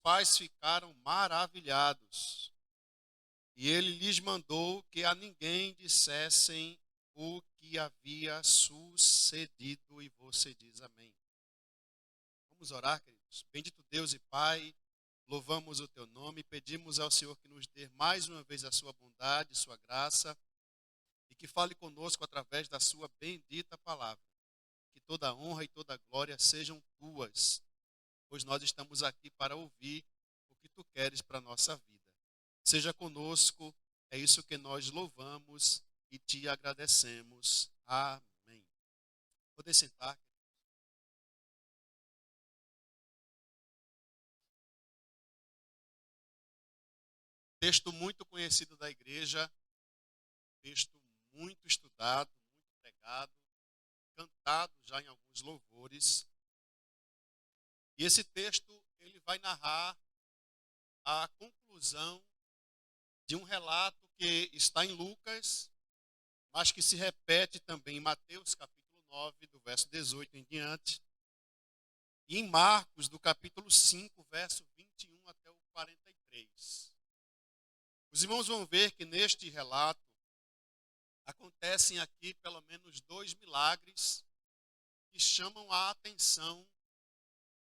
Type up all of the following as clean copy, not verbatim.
pais ficaram maravilhados. E ele lhes mandou que a ninguém dissessem o que havia sucedido. E você diz amém. Vamos orar, queridos. Bendito Deus e Pai, louvamos o teu nome, pedimos ao Senhor que nos dê mais uma vez a sua bondade, sua graça, e que fale conosco através da sua bendita palavra. Que toda honra e toda glória sejam tuas, pois nós estamos aqui para ouvir o que tu queres para a nossa vida. Seja conosco, é isso que nós louvamos e te agradecemos. Amém. Poder sentar. Texto muito conhecido da igreja, texto muito estudado, muito pregado, cantado já em alguns louvores. E esse texto ele vai narrar a conclusão de um relato que está em Lucas, mas que se repete também em Mateus capítulo 9, do verso 18 em diante, e em Marcos, do capítulo 5, verso 21 até o 43. Os irmãos vão ver que neste relato acontecem aqui pelo menos 2 milagres que chamam a atenção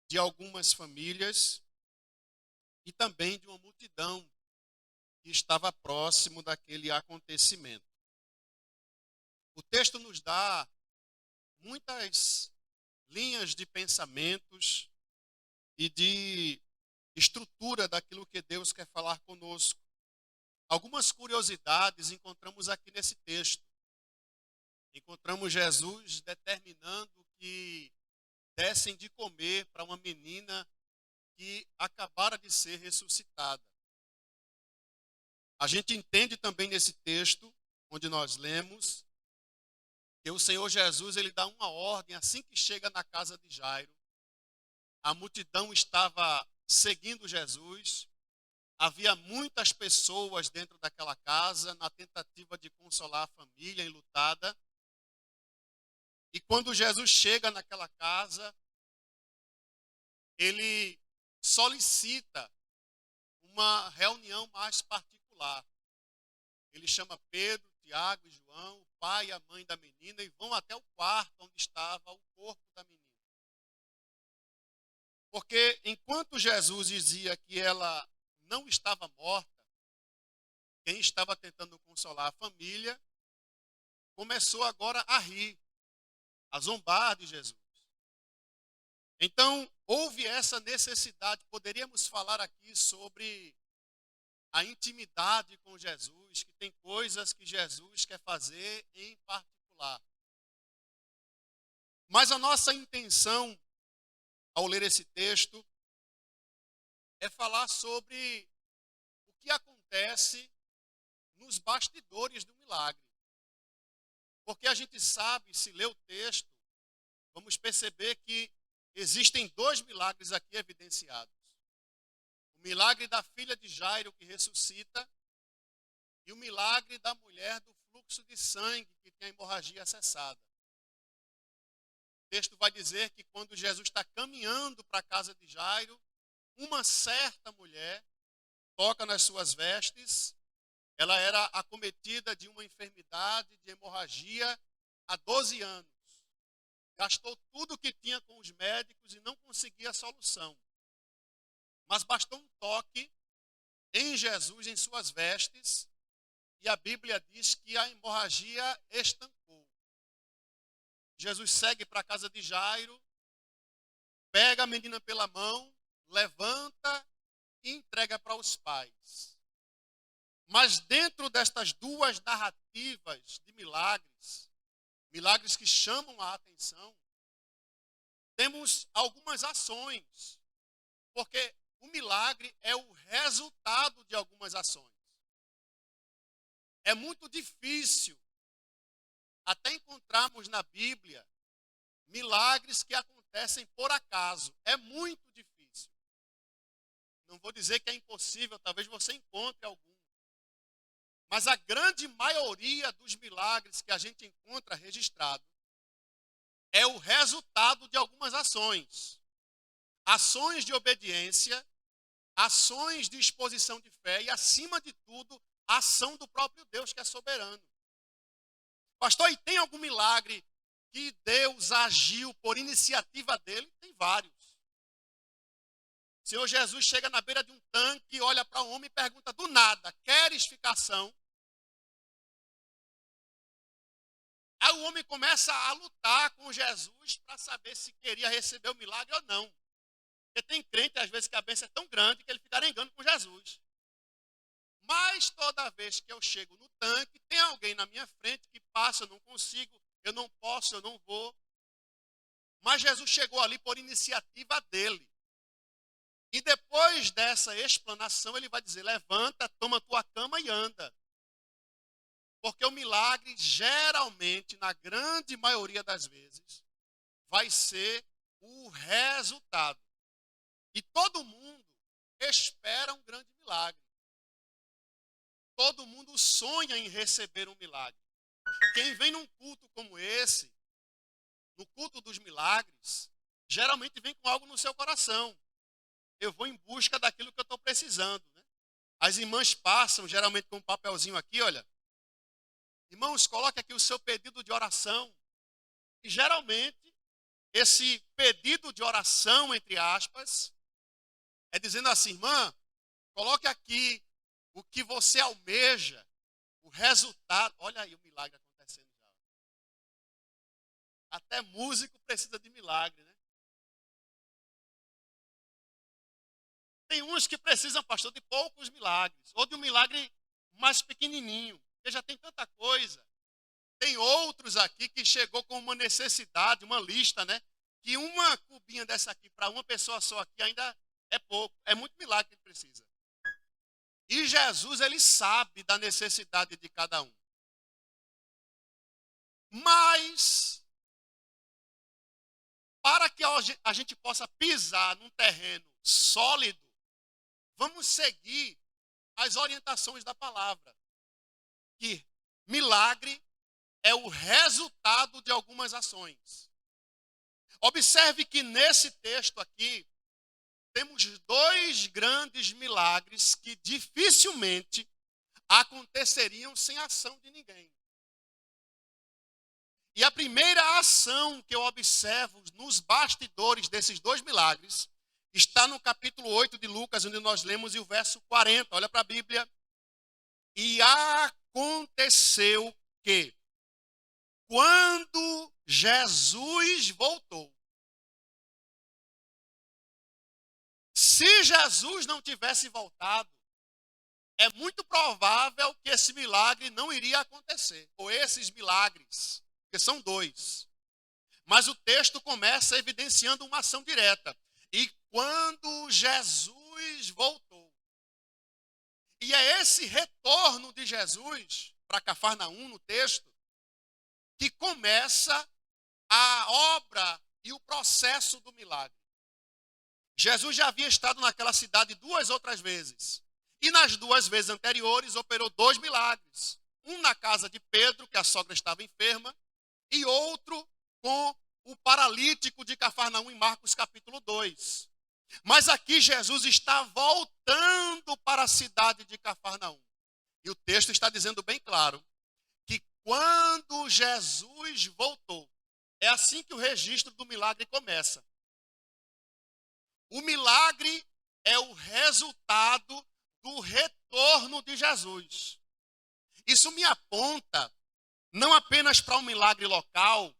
de algumas famílias e também de uma multidão que estava próximo daquele acontecimento. O texto nos dá muitas linhas de pensamentos e de estrutura daquilo que Deus quer falar conosco. Algumas curiosidades encontramos aqui nesse texto. Encontramos Jesus determinando que dessem de comer para uma menina que acabara de ser ressuscitada. A gente entende também nesse texto, onde nós lemos, que o Senhor Jesus ele dá uma ordem assim que chega na casa de Jairo. A multidão estava seguindo Jesus. Havia muitas pessoas dentro daquela casa na tentativa de consolar a família enlutada. E quando Jesus chega naquela casa, ele solicita uma reunião mais particular. Ele chama Pedro, Tiago e João, o pai e a mãe da menina, e vão até o quarto onde estava o corpo da menina. Porque enquanto Jesus dizia que ela não estava morta, quem estava tentando consolar a família começou agora a rir, a zombar de Jesus. Então, houve essa necessidade. Poderíamos falar aqui sobre a intimidade com Jesus, que tem coisas que Jesus quer fazer em particular. Mas a nossa intenção, ao ler esse texto, é falar sobre o que acontece nos bastidores do milagre. Porque a gente sabe, se ler o texto, vamos perceber que existem 2 milagres aqui evidenciados. O milagre da filha de Jairo que ressuscita e o milagre da mulher do fluxo de sangue que tem a hemorragia cessada. O texto vai dizer que quando Jesus está caminhando para a casa de Jairo, uma certa mulher toca nas suas vestes. Ela era acometida de uma enfermidade de hemorragia há 12 anos. Gastou tudo o que tinha com os médicos e não conseguia solução. Mas bastou um toque em Jesus, em suas vestes, e a Bíblia diz que a hemorragia estancou. Jesus segue para a casa de Jairo, pega a menina pela mão, levanta e entrega para os pais. Mas dentro destas 2 narrativas de milagres, milagres que chamam a atenção, temos algumas ações, porque o milagre é o resultado de algumas ações. É muito difícil até encontrarmos na Bíblia milagres que acontecem por acaso. É muito difícil. Não vou dizer que é impossível, talvez você encontre algum. Mas a grande maioria dos milagres que a gente encontra registrado é o resultado de algumas ações. Ações de obediência, ações de exposição de fé e, acima de tudo, a ação do próprio Deus, que é soberano. Pastor, e tem algum milagre que Deus agiu por iniciativa dele? Tem vários. O Senhor Jesus chega na beira de um tanque, olha para o homem e pergunta do nada: queres ficar são? Aí o homem começa a lutar com Jesus para saber se queria receber o milagre ou não. Porque tem crente, às vezes, que a bênção é tão grande que ele fica arengando com Jesus. Mas toda vez que eu chego no tanque, tem alguém na minha frente que passa, eu não consigo, eu não posso, eu não vou. Mas Jesus chegou ali por iniciativa dele. E depois dessa explanação, ele vai dizer: levanta, toma tua cama e anda. Porque o milagre, geralmente, na grande maioria das vezes, vai ser o resultado. E todo mundo espera um grande milagre. Todo mundo sonha em receber um milagre. Quem vem num culto como esse, no culto dos milagres, geralmente vem com algo no seu coração. Eu vou em busca daquilo que eu estou precisando, né? As irmãs passam, geralmente com um papelzinho aqui, olha. Irmãos, coloque aqui o seu pedido de oração. E geralmente, esse pedido de oração, entre aspas, é dizendo assim: irmã, coloque aqui o que você almeja, o resultado. Olha aí o milagre acontecendo já. Até músico precisa de milagre, né? Tem uns que precisam, pastor, de poucos milagres, ou de um milagre mais pequenininho, porque já tem tanta coisa. Tem outros aqui que chegou com uma necessidade, uma lista, né? Que uma cubinha dessa aqui para uma pessoa só aqui ainda é pouco. É muito milagre que ele precisa. E Jesus, ele sabe da necessidade de cada um. Mas, para que a gente possa pisar num terreno sólido, vamos seguir as orientações da palavra. Que milagre é o resultado de algumas ações. Observe que nesse texto aqui, temos dois grandes milagres que dificilmente aconteceriam sem a ação de ninguém. E a primeira ação que eu observo nos bastidores desses dois milagres está no capítulo 8 de Lucas, onde nós lemos e o verso 40. Olha para a Bíblia. E aconteceu que, quando Jesus voltou, se Jesus não tivesse voltado, é muito provável que esse milagre não iria acontecer. Ou esses milagres, que são dois. Mas o texto começa evidenciando uma ação direta. E quando Jesus voltou. E é esse retorno de Jesus para Cafarnaum, no texto, que começa a obra e o processo do milagre. Jesus já havia estado naquela cidade 2 outras vezes. E nas 2 vezes anteriores operou 2 milagres. Um na casa de Pedro, que a sogra estava enferma, e outro com o paralítico de Cafarnaum em Marcos capítulo 2. Mas aqui Jesus está voltando para a cidade de Cafarnaum. E o texto está dizendo bem claro que quando Jesus voltou, é assim que o registro do milagre começa. O milagre é o resultado do retorno de Jesus. Isso me aponta não apenas para um milagre local,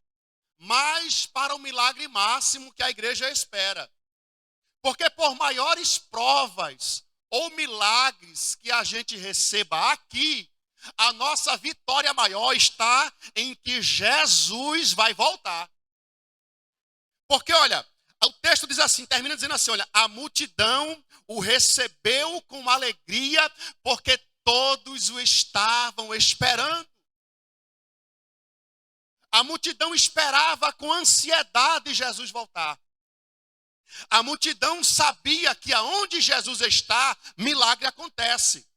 mas para o milagre máximo que a igreja espera. Porque por maiores provas ou milagres que a gente receba aqui, a nossa vitória maior está em que Jesus vai voltar. Porque, olha, o texto diz assim, termina dizendo assim, olha, a multidão o recebeu com alegria, porque todos o estavam esperando. A multidão esperava com ansiedade Jesus voltar. A multidão sabia que aonde Jesus está, milagre acontece.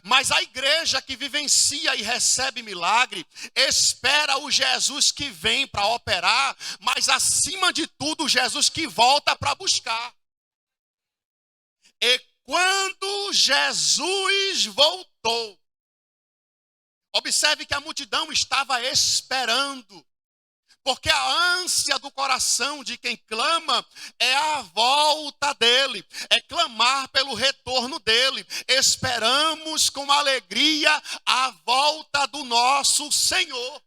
Mas a igreja que vivencia e recebe milagre, espera o Jesus que vem para operar, mas acima de tudo, o Jesus que volta para buscar. E quando Jesus voltou, observe que a multidão estava esperando, porque a ânsia do coração de quem clama é a volta dele, é clamar pelo retorno dele. Esperamos com alegria a volta do nosso Senhor.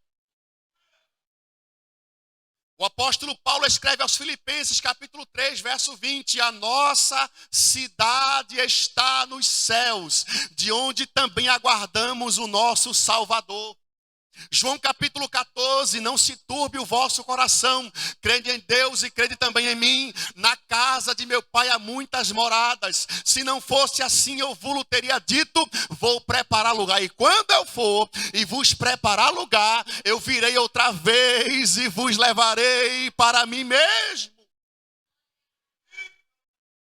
O apóstolo Paulo escreve aos Filipenses, capítulo 3, verso 20, a nossa cidade está nos céus, de onde também aguardamos o nosso Salvador. João capítulo 14, não se turbe o vosso coração, crede em Deus e crede também em mim, na casa de meu pai há muitas moradas, se não fosse assim eu vos teria dito, vou preparar lugar, e quando eu for e vos preparar lugar, eu virei outra vez e vos levarei para mim mesmo.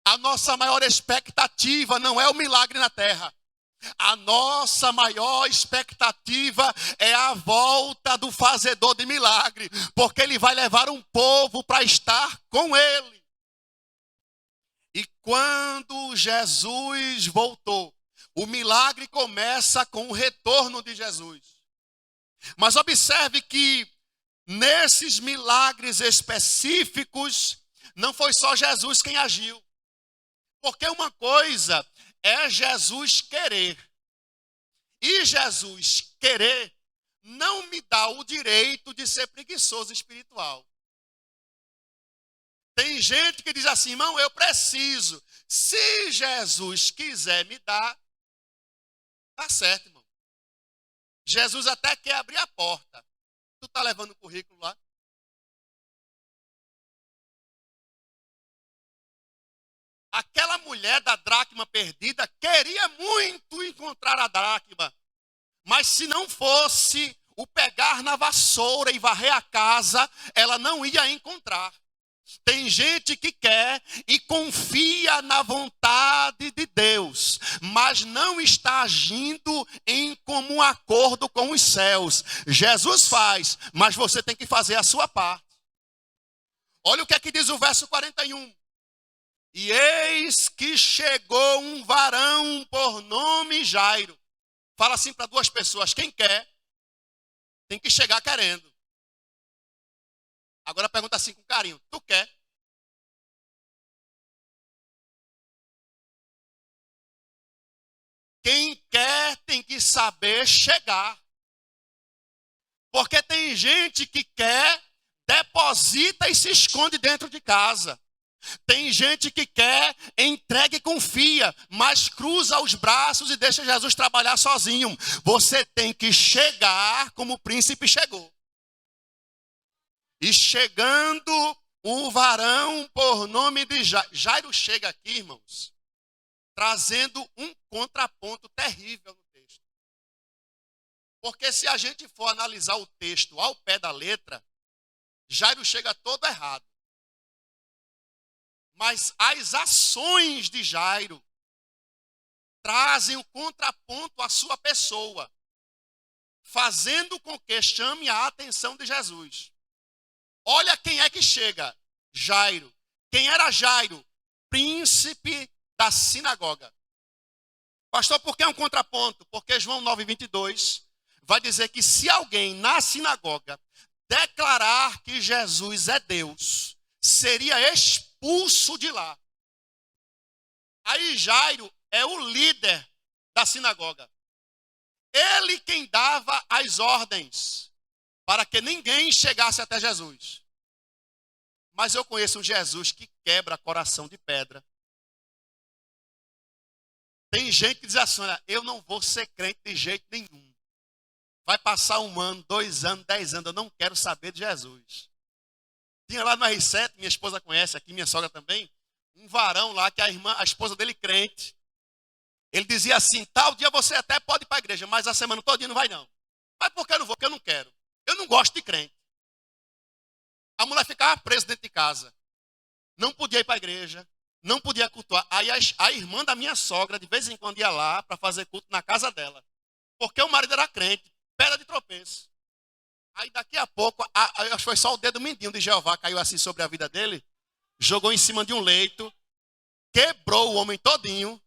A nossa maior expectativa não é o milagre na terra. A nossa maior expectativa é a volta do fazedor de milagre, porque ele vai levar um povo para estar com ele. E quando Jesus voltou, o milagre começa com o retorno de Jesus. Mas observe que nesses milagres específicos, não foi só Jesus quem agiu. Porque uma coisa é Jesus querer. E Jesus querer não me dá o direito de ser preguiçoso espiritual. Tem gente que diz assim, irmão, eu preciso. Se Jesus quiser me dar, tá certo, irmão. Jesus até quer abrir a porta. Tu tá levando o currículo lá? Aquela mulher da dracma perdida queria muito encontrar a dracma. Mas se não fosse o pegar na vassoura e varrer a casa, ela não ia encontrar. Tem gente que quer e confia na vontade de Deus, mas não está agindo em comum acordo com os céus. Jesus faz, mas você tem que fazer a sua parte. Olha o que é que diz o verso 41. E eis que chegou um varão por nome Jairo. Fala assim para duas pessoas, quem quer, tem que chegar querendo. Agora pergunta assim com carinho, tu quer? Quem quer tem que saber chegar. Porque tem gente que quer, deposita e se esconde dentro de casa. Tem gente que quer, entrega e confia, mas cruza os braços e deixa Jesus trabalhar sozinho. Você tem que chegar como o príncipe chegou. E chegando o varão por nome de Jairo. Jairo chega aqui, irmãos, trazendo um contraponto terrível no texto. Porque se a gente for analisar o texto ao pé da letra, Jairo chega todo errado. Mas as ações de Jairo trazem o contraponto à sua pessoa, fazendo com que chame a atenção de Jesus. Olha quem é que chega, Jairo. Quem era Jairo? Príncipe da sinagoga. Pastor, por que um contraponto? Porque João 9:22 vai dizer que se alguém na sinagoga declarar que Jesus é Deus, seria expulso de lá. Aí Jairo é o líder da sinagoga. Ele quem dava as ordens para que ninguém chegasse até Jesus. Mas eu conheço um Jesus que quebra coração de pedra. Tem gente que diz assim, olha, eu não vou ser crente de jeito nenhum. Vai passar 1 ano, 2 anos, 10 anos, eu não quero saber de Jesus. Tinha lá no R7, minha esposa conhece aqui, minha sogra também, um varão lá que a esposa dele crente. Ele dizia assim, tal dia você até pode ir para a igreja, mas a semana todinha não vai não. Mas por que eu não vou? Porque eu não quero. Eu não gosto de crente. A mulher ficava presa dentro de casa. Não podia ir para a igreja, não podia cultuar. Aí a irmã da minha sogra, de vez em quando, ia lá para fazer culto na casa dela. Porque o marido era crente, pedra de tropeço. Aí daqui a pouco, acho que foi só o dedo mindinho de Jeová, caiu assim sobre a vida dele, jogou em cima de um leito. quebrou o homem todinho,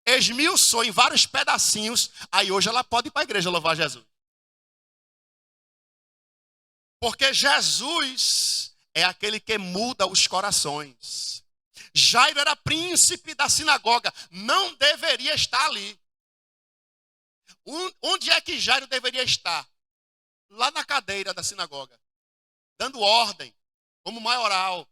esmiuçou em vários pedacinhos, aí hoje ela pode ir para a igreja louvar Jesus. Porque Jesus é aquele que muda os corações. Jairo era príncipe da sinagoga, não deveria estar ali. Onde é que Jairo deveria estar? Lá na cadeira da sinagoga, dando ordem, como maioral,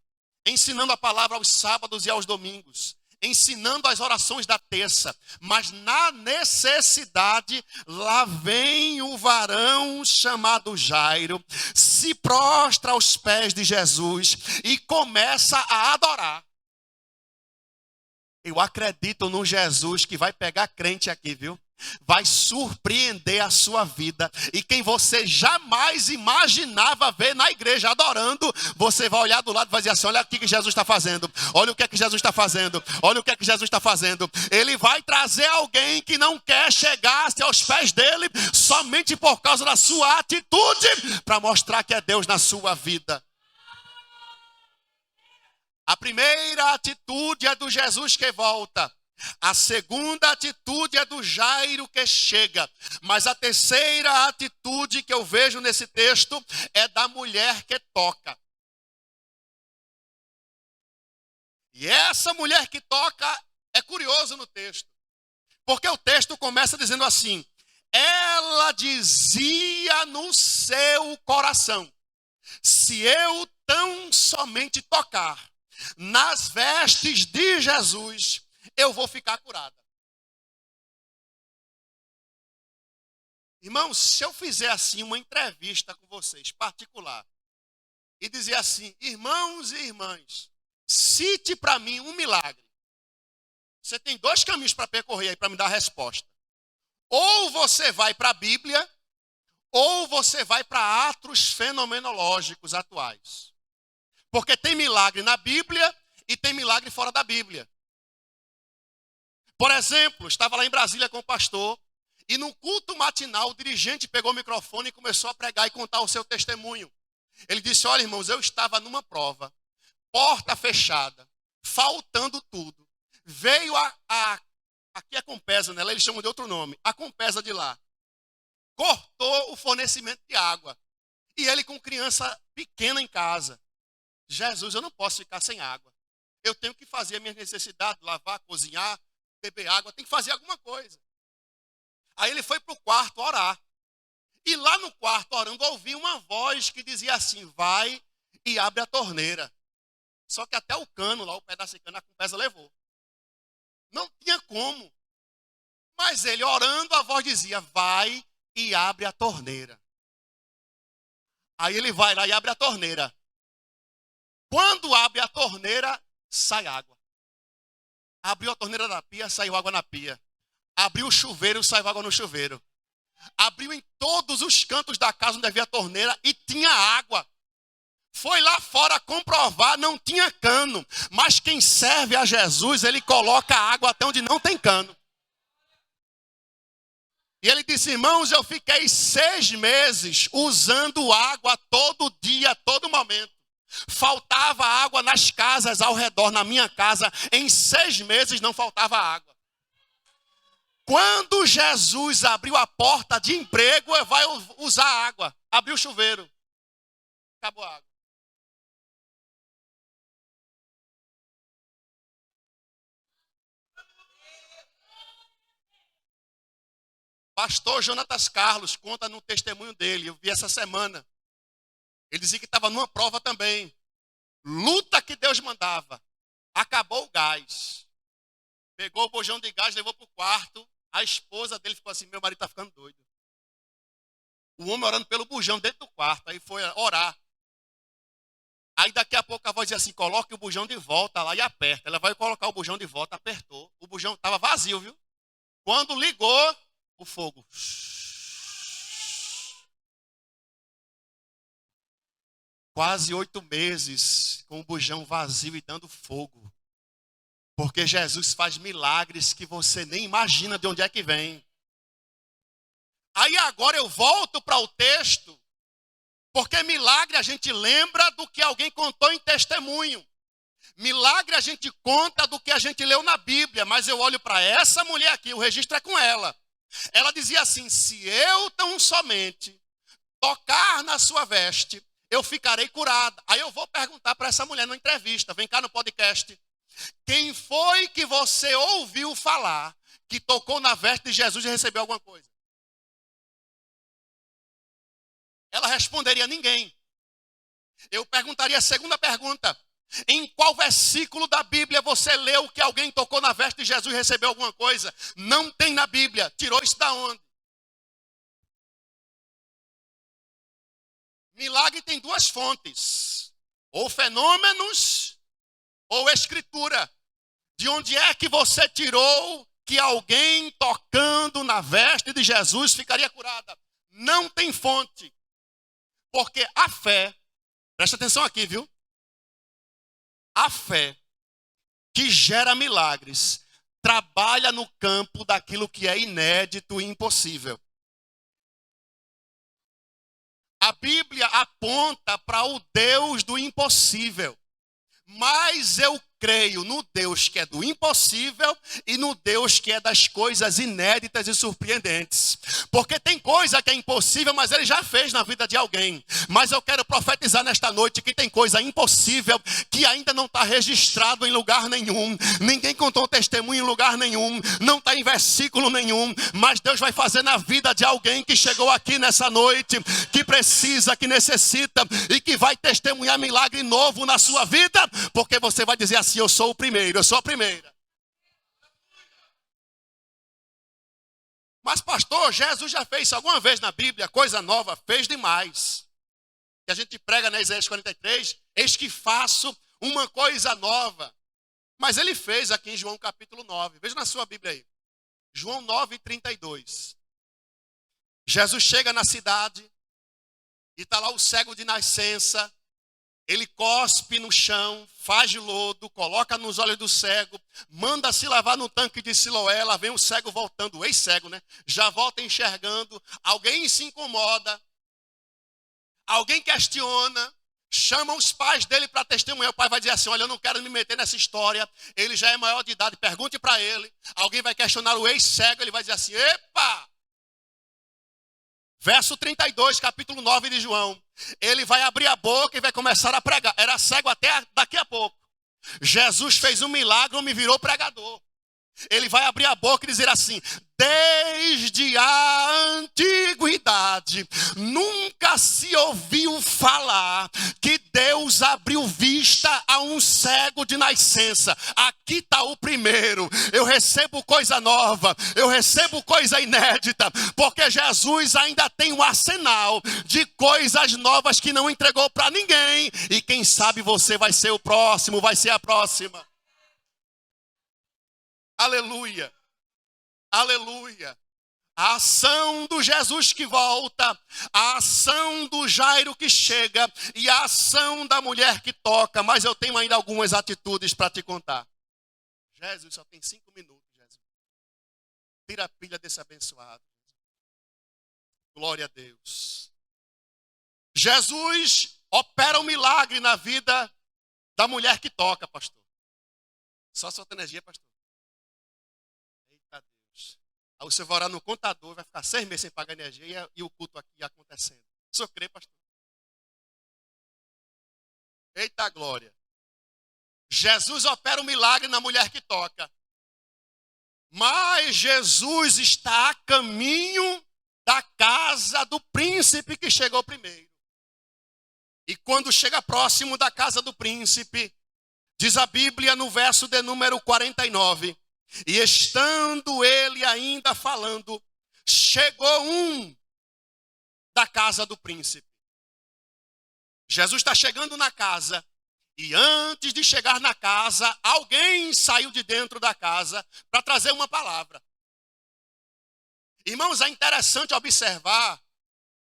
ensinando a palavra aos sábados e aos domingos, ensinando as orações da terça. Mas na necessidade, lá vem o varão chamado Jairo, se prostra aos pés de Jesus e começa a adorar. Eu acredito num Jesus que vai pegar crente aqui, viu? Vai surpreender a sua vida. E quem você jamais imaginava ver na igreja adorando, você vai olhar do lado e vai dizer assim: olha aqui que Jesus está fazendo. Olha o que é que Jesus está fazendo. Olha o que é que Jesus está fazendo. Ele vai trazer alguém que não quer chegar-se aos pés dele somente por causa da sua atitude, para mostrar que é Deus na sua vida. A primeira atitude é do Jesus que volta. A segunda atitude é do Jairo que chega. Mas a terceira atitude que eu vejo nesse texto é da mulher que toca. E essa mulher que toca é curioso no texto. Porque o texto começa dizendo assim: ela dizia no seu coração: se eu tão somente tocar nas vestes de Jesus, eu vou ficar curada. Irmãos, se eu fizer assim uma entrevista com vocês, particular, e dizer assim: irmãos e irmãs, cite para mim um milagre. Você tem dois caminhos para percorrer aí para me dar a resposta. Ou você vai para a Bíblia, ou você vai para atos fenomenológicos atuais. Porque tem milagre na Bíblia e tem milagre fora da Bíblia. Por exemplo, estava lá em Brasília com o pastor, e num culto matinal o dirigente pegou o microfone e começou a pregar e contar o seu testemunho. Ele disse: olha, irmãos, eu estava numa prova, porta fechada, faltando tudo. Veio aqui a Compesa, né? Eles chamam de outro nome, a Compesa de lá. Cortou o fornecimento de água. E ele com criança pequena em casa. Jesus, eu não posso ficar sem água. Eu tenho que fazer a minha necessidade, lavar, cozinhar, beber água, tem que fazer alguma coisa. Aí ele foi para o quarto orar. E lá no quarto, orando, ouvi uma voz que dizia assim: vai e abre a torneira. Só que até o cano, lá o pedaço de cano, a Compesa levou. Não tinha como. Mas ele orando, a voz dizia: vai e abre a torneira. Aí ele vai lá e abre a torneira. Quando abre a torneira, sai água. Abriu a torneira da pia, saiu água na pia. Abriu o chuveiro, saiu água no chuveiro. Abriu em todos os cantos da casa onde havia a torneira e tinha água. Foi lá fora comprovar, não tinha cano. Mas quem serve a Jesus, ele coloca água até onde não tem cano. E ele disse: irmãos, eu fiquei 6 meses usando água todo dia, todo momento. Faltava água nas casas ao redor, na minha casa, em 6 meses não faltava água. Quando Jesus abriu a porta de emprego, vai usar água. Abriu o chuveiro. Acabou a água. Pastor Jonatas Carlos conta no testemunho dele, eu vi essa semana. Ele dizia que estava numa prova também. Luta que Deus mandava. Acabou o gás. Pegou o bujão de gás, levou para o quarto. A esposa dele ficou assim: meu marido está ficando doido. O homem orando pelo bujão dentro do quarto. Aí foi orar. Aí daqui a pouco a voz dizia assim: coloque o bujão de volta lá e aperta. Ela vai colocar o bujão de volta, apertou. O bujão estava vazio, viu? Quando ligou, o fogo. Quase 8 meses com o bujão vazio e dando fogo. Porque Jesus faz milagres que você nem imagina de onde é que vem. Aí agora eu volto para o texto, porque milagre a gente lembra do que alguém contou em testemunho. Milagre a gente conta do que a gente leu na Bíblia, mas eu olho para essa mulher aqui, o registro é com ela. Ela dizia assim: se eu tão somente tocar na sua veste, eu ficarei curada. Aí eu vou perguntar para essa mulher numa entrevista, vem cá no podcast: quem foi que você ouviu falar que tocou na veste de Jesus e recebeu alguma coisa? Ela responderia: ninguém. Eu perguntaria a segunda pergunta: em qual versículo da Bíblia você leu que alguém tocou na veste de Jesus e recebeu alguma coisa? Não tem na Bíblia. Tirou isso da onde? Milagre tem duas fontes: ou fenômenos ou escritura. De onde é que você tirou que alguém tocando na veste de Jesus ficaria curada? Não tem fonte. Porque a fé, presta atenção aqui, viu? A fé que gera milagres trabalha no campo daquilo que é inédito e impossível. A Bíblia aponta para o Deus do impossível. Mas eu creio no Deus que é do impossível e no Deus que é das coisas inéditas e surpreendentes. Porque tem coisa que é impossível, mas ele já fez na vida de alguém. Mas eu quero profetizar nesta noite que tem coisa impossível que ainda não está registrado em lugar nenhum. Ninguém contou testemunho em lugar nenhum. Não está em versículo nenhum. Mas Deus vai fazer na vida de alguém que chegou aqui nessa noite, que precisa, que necessita e que vai testemunhar milagre novo na sua vida. Porque você vai dizer assim: eu sou o primeiro, eu sou a primeira. Mas pastor, Jesus já fez isso alguma vez na Bíblia? Coisa nova, fez demais. Que a gente prega na Isaías 43, eis que faço uma coisa nova. Mas ele fez aqui em João capítulo 9. Veja na sua Bíblia aí. João 9:32. Jesus chega na cidade e está lá o cego de nascença. Ele cospe no chão, faz lodo, coloca nos olhos do cego, manda se lavar no tanque de Siloé. Lá vem o cego voltando, o ex-cego, né? Já volta enxergando. Alguém se incomoda, alguém questiona, chama os pais dele para testemunhar. O pai vai dizer assim: olha, eu não quero me meter nessa história. Ele já é maior de idade, pergunte para ele. Alguém vai questionar o ex-cego, ele vai dizer assim: epa! Verso 32, capítulo 9 de João. Ele vai abrir a boca e vai começar a pregar. Era cego até daqui a pouco. Jesus fez um milagre, me virou pregador. Ele vai abrir a boca e dizer assim: desde a antiguidade nunca se ouviu falar que Deus abriu vista a um cego de nascença. Aqui está o primeiro. Eu recebo coisa nova, eu recebo coisa inédita, porque Jesus ainda tem um arsenal de coisas novas que não entregou para ninguém. E quem sabe você vai ser o próximo, vai ser a próxima. Aleluia, aleluia. A ação do Jesus que volta, a ação do Jairo que chega e a ação da mulher que toca. Mas eu tenho ainda algumas atitudes para te contar. Jesus, só tem 5 minutos, Jesus. Tira a pilha desse abençoado. Glória a Deus. Jesus opera um milagre na vida da mulher que toca, pastor. Só solta energia, pastor. Aí você vai orar no contador, vai ficar 6 meses sem pagar energia e o culto aqui acontecendo. O senhor crê, pastor? Eita glória. Jesus opera um milagre na mulher que toca. Mas Jesus está a caminho da casa do príncipe que chegou primeiro. E quando chega próximo da casa do príncipe, diz a Bíblia no verso de número 49... e estando ele ainda falando, chegou um da casa do príncipe. Jesus está chegando na casa, e antes de chegar na casa, alguém saiu de dentro da casa para trazer uma palavra. Irmãos, é interessante observar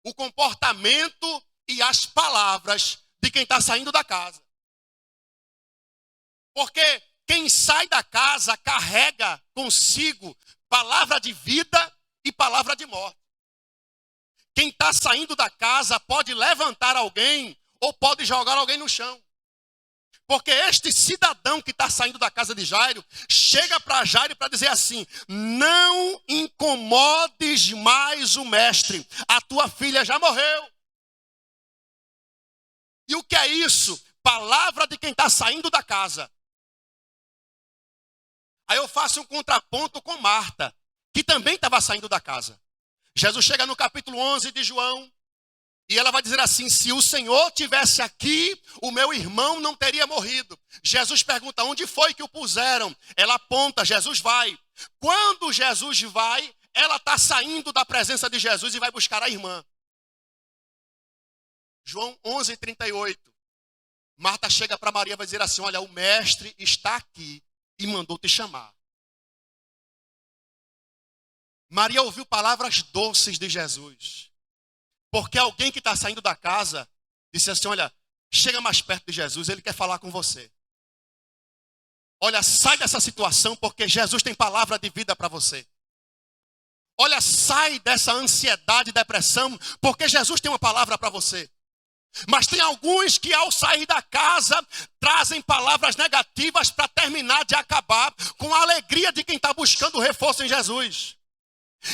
o comportamento e as palavras de quem está saindo da casa. Porque quem sai da casa carrega consigo palavra de vida e palavra de morte. Quem está saindo da casa pode levantar alguém ou pode jogar alguém no chão. Porque este cidadão que está saindo da casa de Jairo, chega para Jairo para dizer assim: não incomodes mais o mestre, a tua filha já morreu. E o que é isso? Palavra de quem está saindo da casa. Aí eu faço um contraponto com Marta, que também estava saindo da casa. Jesus chega no capítulo 11 de João, e ela vai dizer assim: se o Senhor tivesse aqui, o meu irmão não teria morrido. Jesus pergunta: onde foi que o puseram? Ela aponta, Jesus vai. Quando Jesus vai, ela está saindo da presença de Jesus e vai buscar a irmã. João 11:38. Marta chega para Maria e vai dizer assim: olha, o mestre está aqui e mandou te chamar. Maria ouviu palavras doces de Jesus. Porque alguém que está saindo da casa disse assim: olha, chega mais perto de Jesus, ele quer falar com você. Olha, sai dessa situação porque Jesus tem palavra de vida para você. Olha, sai dessa ansiedade e depressão porque Jesus tem uma palavra para você. Mas tem alguns que ao sair da casa trazem palavras negativas para terminar de acabar com a alegria de quem está buscando reforço em Jesus.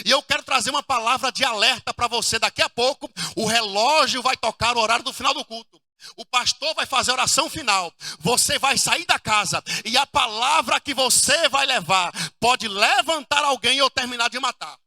E eu quero trazer uma palavra de alerta para você. Daqui a pouco o relógio vai tocar o horário do final do culto. O pastor vai fazer a oração final. Você vai sair da casa e a palavra que você vai levar pode levantar alguém ou terminar de matar.